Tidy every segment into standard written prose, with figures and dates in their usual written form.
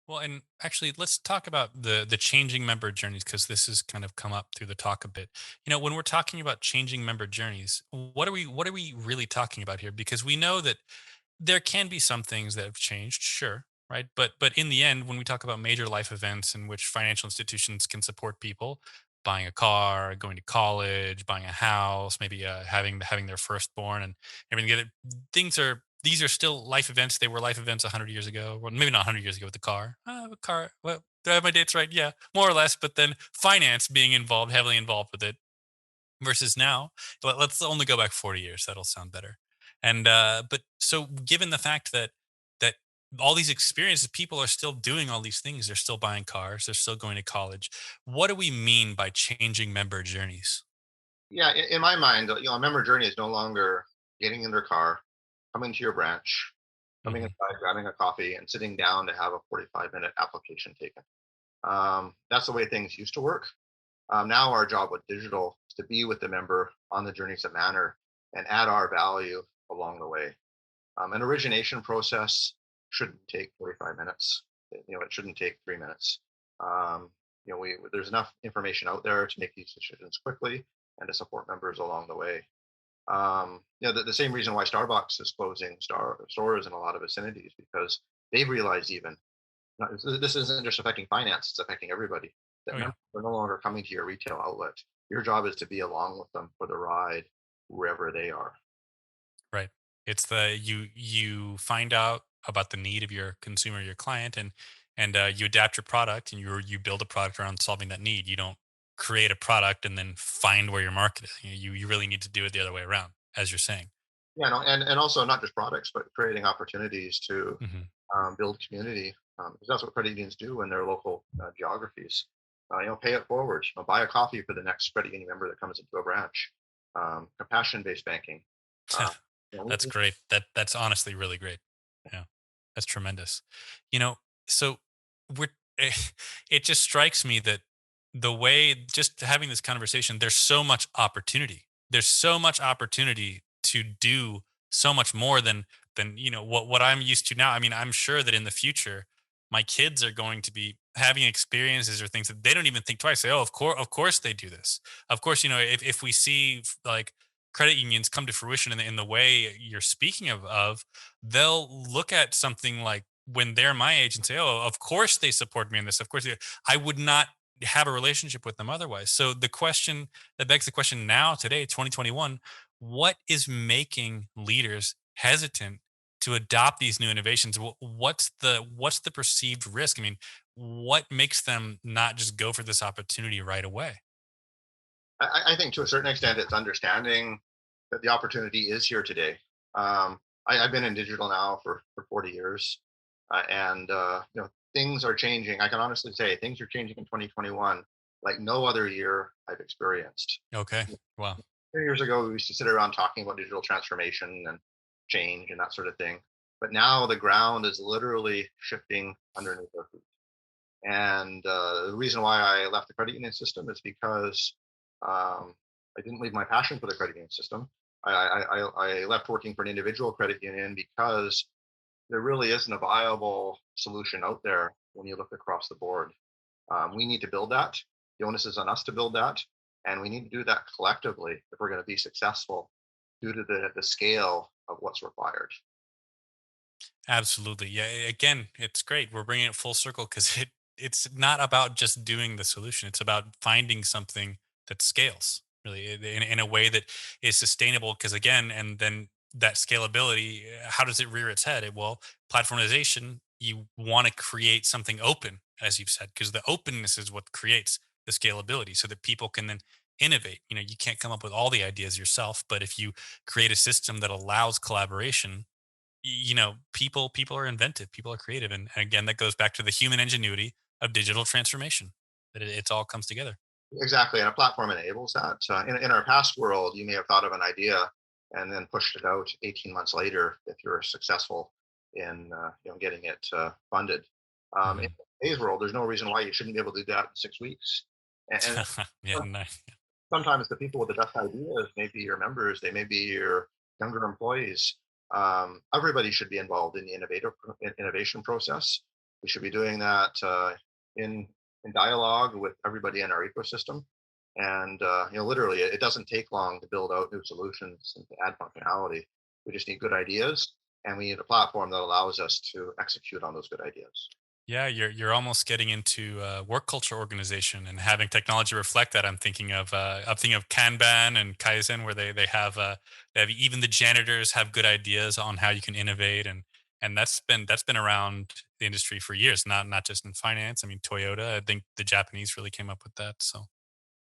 Well, and actually, let's talk about the changing member journeys because this has kind of come up through the talk a bit. When we're talking about changing member journeys, what are we really talking about here? Because we know that there can be some things that have changed, sure, right? But in the end, when we talk about major life events in which financial institutions can support people, buying a car, going to college, buying a house, maybe having their firstborn, and everything. Things are these are still life events. They were life events 100 years ago, or maybe not 100 years ago with the car. A car. Well, do I have my dates right? Yeah, more or less. But then finance being involved, heavily involved with it, versus now. Let's only go back 40 years. That'll sound better. And but so given the fact that all these experiences, people are still doing all these things. They're still buying cars. They're still going to college. What do we mean by changing member journeys? Yeah, in my mind, a member journey is no longer getting in their car, coming to your branch, coming Hmm. inside, grabbing a coffee, and sitting down to have a 45-minute application taken. That's the way things used to work. Now our job with digital is to be with the member on the journeys that matter and add our value along the way. An origination process shouldn't take 45 minutes. It shouldn't take 3 minutes. Um, there's enough information out there to make these decisions quickly and to support members along the way. The same reason why Starbucks is closing stores in a lot of vicinities because they've realized even this isn't just affecting finance; it's affecting everybody. That Oh yeah, members are no longer coming to your retail outlet. Your job is to be along with them for the ride wherever they are. right. It's the you find out about the need of your consumer, your client, and you adapt your product and you build a product around solving that need. You don't create a product and then find where your market is. You really need to do it the other way around, as you're saying. Yeah, no, and also not just products, but creating opportunities to Hmm. build community, because that's what credit unions do in their local geographies. Pay it forward. Buy a coffee for the next credit union member that comes into a branch. Compassion-based banking. Uh, you know, That's we- great. That's honestly really great. Yeah, that's tremendous. You know, so we're it just strikes me that the way just having this conversation, there's so much opportunity. There's so much opportunity to do so much more than what I'm used to now. I mean, I'm sure that in the future, my kids are going to be having experiences or things that they don't even think twice. Say, oh, of course they do this. Of course, if we see like credit unions come to fruition in the way you're speaking of, they'll look at something like when they're my age and say, "Oh, of course they support me in this. Of course, I would not have a relationship with them otherwise." So the question that begs the question now, today, 2021, what is making leaders hesitant to adopt these new innovations? What's the perceived risk? I mean, what makes them not just go for this opportunity right away? I think to a certain extent, it's understanding that the opportunity is here today. I've been in digital now for 40 years, and things are changing. I can honestly say things are changing in 2021 like no other year I've experienced. Okay. Wow. 3 years ago, we used to sit around talking about digital transformation and change and that sort of thing. But now the ground is literally shifting underneath our feet. And the reason why I left the credit union system is because I didn't leave my passion for the credit union system. I left working for an individual credit union because there really isn't a viable solution out there when you look across the board. We need to build that. The onus is on us to build that. And we need to do that collectively if we're going to be successful due to the scale of what's required. Absolutely. Yeah. Again, it's great. We're bringing it full circle because it's not about just doing the solution. It's about finding something that scales really in a way that is sustainable. Because again, and then that scalability, how does it rear its head? Well, platformization, you want to create something open, as you've said, because the openness is what creates the scalability so that people can then innovate. You can't come up with all the ideas yourself, but if you create a system that allows collaboration, people are inventive, people are creative, and again, that goes back to the human ingenuity of digital transformation, that it's all comes together. Exactly. And a platform enables that. In our past world, you may have thought of an idea and then pushed it out 18 months later if you're successful in getting it funded. In Hmm. today's world, there's no reason why you shouldn't be able to do that in 6 weeks. And Yeah, nice. sometimes the people with the best ideas may be your members, they may be your younger employees. Everybody should be involved in the innovation process. We should be doing that in dialogue with everybody in our ecosystem. And literally, it doesn't take long to build out new solutions and to add functionality. We just need good ideas, and we need a platform that allows us to execute on those good ideas. Yeah, you're almost getting into work culture organization and having technology reflect that. I'm thinking of Kanban and Kaizen, where they have even the janitors have good ideas on how you can innovate, and that's been around the industry for years, not just in finance. I mean, Toyota. I think the Japanese really came up with that. So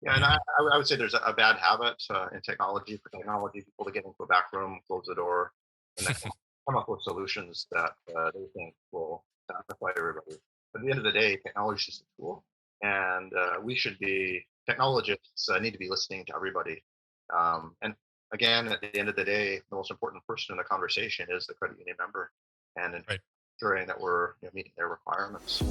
Yeah, and yeah, I would say there's a bad habit in technology for technology people to get into a back room, close the door, and then come up with solutions that they think will satisfy everybody. But at the end of the day, technology is just a tool, and we should be technologists need to be listening to everybody. And again, at the end of the day, the most important person in the conversation is the credit union member, and right. ensuring that we're meeting their requirements.